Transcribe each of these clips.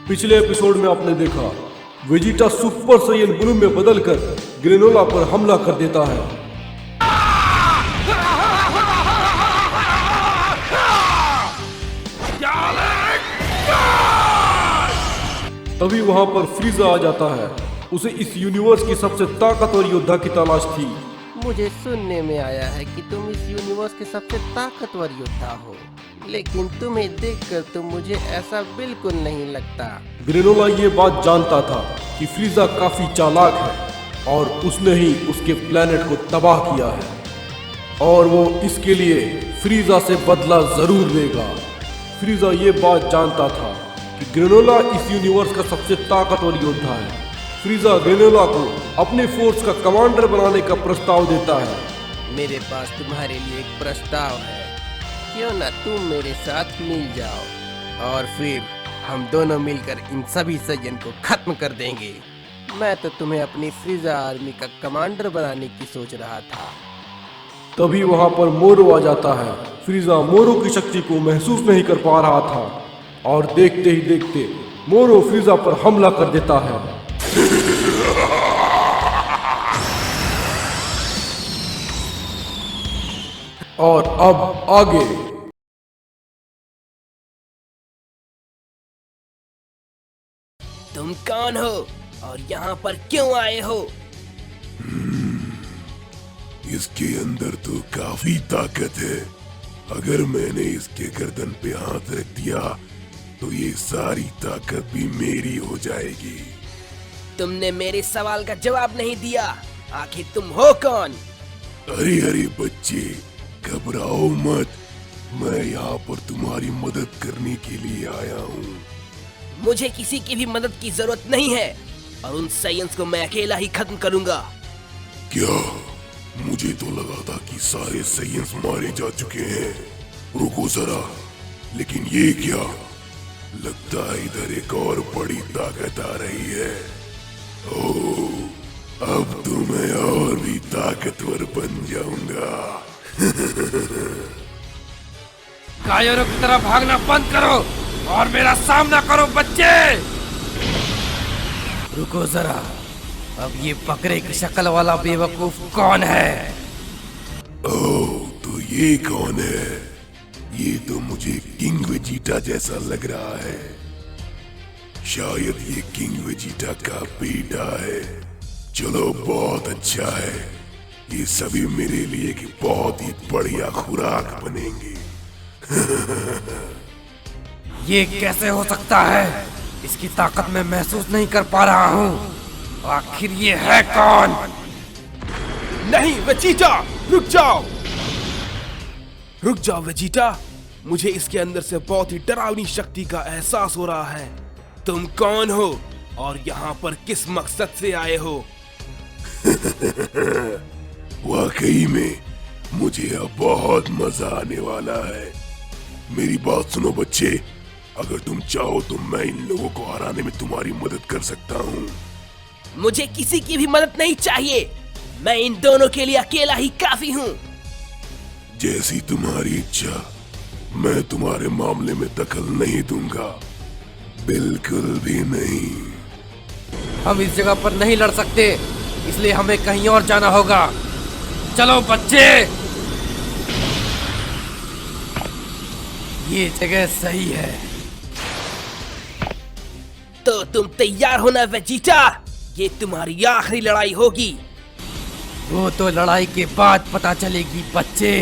पिछले एपिसोड में आपने देखा वेजिटा सुपर सैयन ब्लू में बदलकर ग्रेनोला पर हमला कर देता है। तभी वहां पर फ्रीजा आ जाता है। उसे इस यूनिवर्स की सबसे ताकतवर योद्धा की तलाश थी। मुझे सुनने में आया है कि तुम इस यूनिवर्स के सबसे ताकतवर योद्धा हो, लेकिन तुम्हें देखकर तो मुझे ऐसा बिल्कुल नहीं लगता। ग्रेनोला ये बात जानता था कि फ्रीजा काफी चालाक है और उसने ही उसके प्लेनेट को तबाह किया है और वो इसके लिए फ्रीजा से बदला जरूर लेगा। फ्रीजा ये बात जानता था कि ग्रेनोला इस यूनिवर्स का सबसे ताकतवर योद्धा है। फ्रीजा ग्रेनोला को अपने फोर्स का कमांडर बनाने का प्रस्ताव देता है। मेरे पास तुम्हारे लिए एक प्रस्ताव है, क्यों ना तुम मेरे साथ मिल जाओ और फिर हम दोनों मिलकर इन सभी सैयन को खत्म कर देंगे। मैं तो तुम्हें अपनी फ्रीजा आर्मी का कमांडर बनाने की सोच रहा था। तभी वहां पर मोरो आ जाता है। फ्रीजा मोरो की शक्ति को महसूस नहीं कर पा रहा था और देखते ही देखते मोरो फ्रीजा पर हमला कर देता है। और अब आगे तुम कौन हो और यहाँ पर क्यों आए हो? इसके अंदर तो काफी ताकत है। अगर मैंने इसके गर्दन पे हाथ रख दिया तो ये सारी ताकत भी मेरी हो जाएगी। तुमने मेरे सवाल का जवाब नहीं दिया। आखिर तुम हो कौन? अरे अरे बच्चे, घबराओ मत। मैं यहाँ पर तुम्हारी मदद करने के लिए आया हूँ। मुझे किसी की भी मदद की जरूरत नहीं है और उन साइंस को मैं अकेला ही खत्म करूंगा। क्या? मुझे तो लगा था कि सारे साइंस मारे जा चुके हैं। रुको जरा, लेकिन ये क्या? लगता है इधर एक और बड़ी ताकत आ रही है। ओह, अब तो मैं और भी ताकतवर बन जाऊंगा। कायरों की तरह भागना बंद करो और मेरा सामना करो बच्चे। रुको जरा, अब ये बकरे की शक्ल वाला बेवकूफ कौन है? ओह, तो ये कौन है? ये तो मुझे किंग वेजिटा जैसा लग रहा है। शायद ये किंग वेजिटा का बेटा है। चलो, बहुत अच्छा है। ये सभी मेरे लिए एक बहुत ही बढ़िया खुराक बनेंगे। ये कैसे हो सकता है? इसकी ताकत मैं महसूस नहीं कर पा रहा हूँ। आखिर ये है कौन? नहीं वेजिटा, रुक जाओ। रुक जाओ वेजिटा, मुझे इसके अंदर से बहुत ही डरावनी शक्ति का एहसास हो रहा है। तुम कौन हो और यहाँ पर किस मकसद से आए हो? वाकई में मुझे अब बहुत मजा आने वाला है। मेरी बात सुनो बच्चे, अगर तुम चाहो तो मैं इन लोगों को हराने में तुम्हारी मदद कर सकता हूँ। मुझे किसी की भी मदद नहीं चाहिए। मैं इन दोनों के लिए अकेला ही काफी हूँ। जैसी तुम्हारी इच्छा। मैं तुम्हारे मामले में दखल नहीं दूंगा, बिल्कुल भी नहीं। हम इस जगह पर नहीं लड़ सकते, इसलिए हमें कहीं और जाना होगा। चलो बच्चे, ये जगह सही है। तो तुम तैयार हो ना वेजिटा? ये तुम्हारी आखिरी लड़ाई होगी। वो तो लड़ाई के बाद पता चलेगी बच्चे।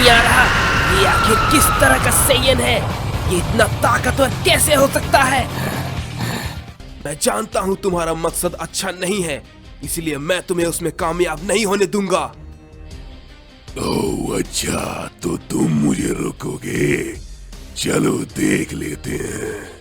नहीं आ रहा ये आखिर किस तरह का सेयन है। ये इतना ताकतवर कैसे हो सकता है। मैं जानता हूँ तुम्हारा मकसद अच्छा नहीं है, इसलिए मैं तुम्हें उसमें कामयाब नहीं होने दूंगा। ओह अच्छा, तो तुम मुझे रोकोगे। चलो देख लेते हैं।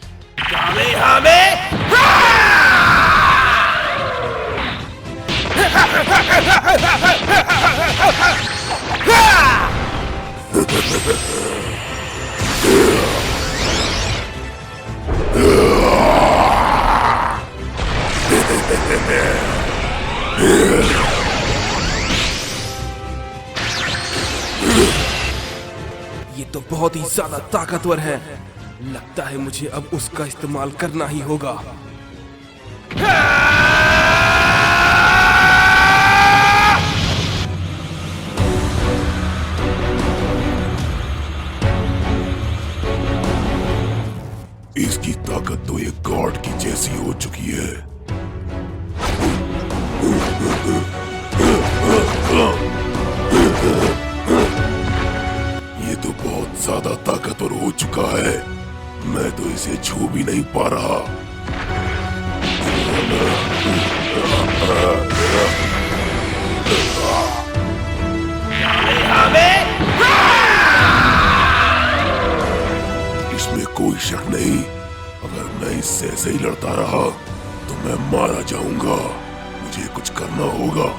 ये तो बहुत ही ज्यादा ताकतवर है। लगता है मुझे अब उसका इस्तेमाल करना ही होगा। इसकी ताकत तो एक गॉड की जैसी हो चुकी है। ये तो बहुत ज्यादा ताकतवर हो चुका है। मैं तो इसे छू भी नहीं पा रहा। इसमें कोई शक नहीं, अगर मैं इससे ऐसे ही लड़ता रहा तो मैं मारा जाऊंगा। मुझे कुछ करना होगा।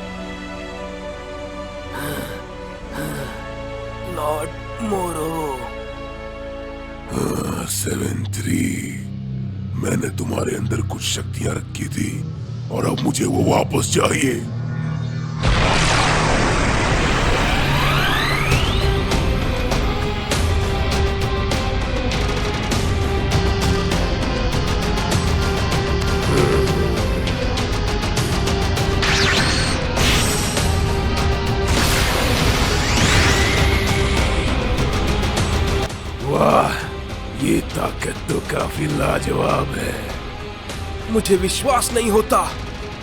लॉर्ड मोरो। 7-3, मैंने तुम्हारे अंदर कुछ शक्तियां रखी थी और अब मुझे वो वापस चाहिए। वाह, ये ताकत तो काफी लाजवाब है। मुझे विश्वास नहीं होता,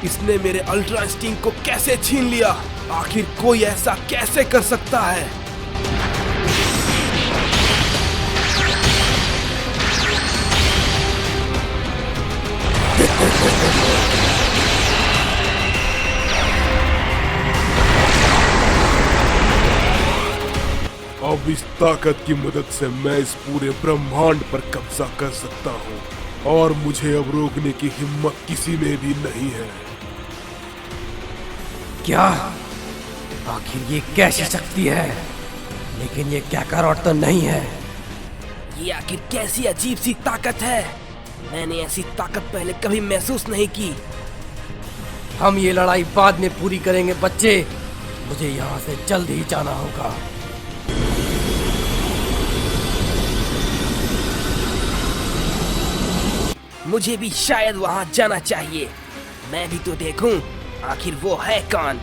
इसने मेरे अल्ट्रा इंस्टिंक्ट को कैसे छीन लिया। आखिर कोई ऐसा कैसे कर सकता है। अब इस ताकत की मदद से मैं इस पूरे ब्रह्मांड पर कब्जा कर सकता हूँ और मुझे अब रोकने की हिम्मत किसी में भी नहीं है। क्या? आखिर ये कैसी शक्ति है? लेकिन ये काकारोट तो नहीं है। ये आखिर कैसी अजीब सी ताकत है। मैंने ऐसी ताकत पहले कभी महसूस नहीं की। हम ये लड़ाई बाद में पूरी करेंगे बच्चे। मुझे यहाँ से जल्द ही जाना होगा। मुझे भी शायद वहां जाना चाहिए। मैं भी तो देखूं आखिर वो है कौन।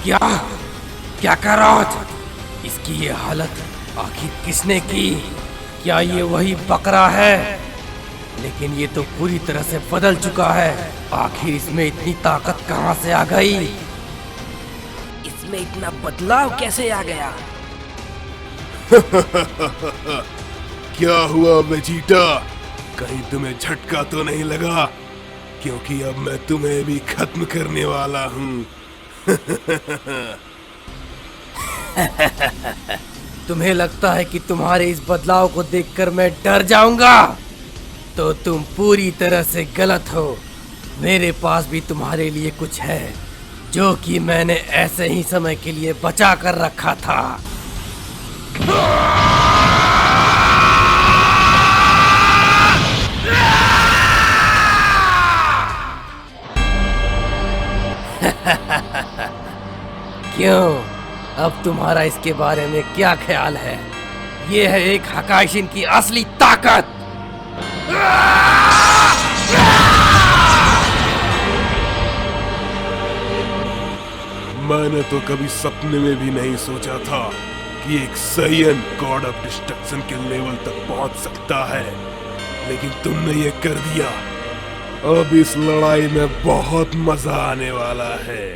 क्या? क्या काकारोट? इसकी ये हालत आखिर किसने की? क्या ये वही बकरा है? लेकिन ये तो पूरी तरह से बदल चुका है। आखिर इसमें इतनी ताकत कहां से आ गई? इसमें इतना बदलाव कैसे आ गया? क्या हुआ वेजिटा? कहीं तुम्हें झटका तो नहीं लगा? क्योंकि अब मैं तुम्हें भी खत्म करने वाला हूँ। तुम्हें लगता है कि तुम्हारे इस बदलाव को देखकर मैं डर जाऊंगा? तो तुम पूरी तरह से गलत हो। मेरे पास भी तुम्हारे लिए कुछ है जो कि मैंने ऐसे ही समय के लिए बचा कर रखा था। क्यों? अब तुम्हारा इसके बारे में क्या ख्याल है? ये है एक हकाइशिन की असली ताकत। मैंने तो कभी सपने में भी नहीं सोचा था कि एक साइयन गॉड ऑफ डिस्ट्रक्शन के लेवल तक पहुंच सकता है, लेकिन तुमने ये कर दिया। अब इस लड़ाई में बहुत मजा आने वाला है।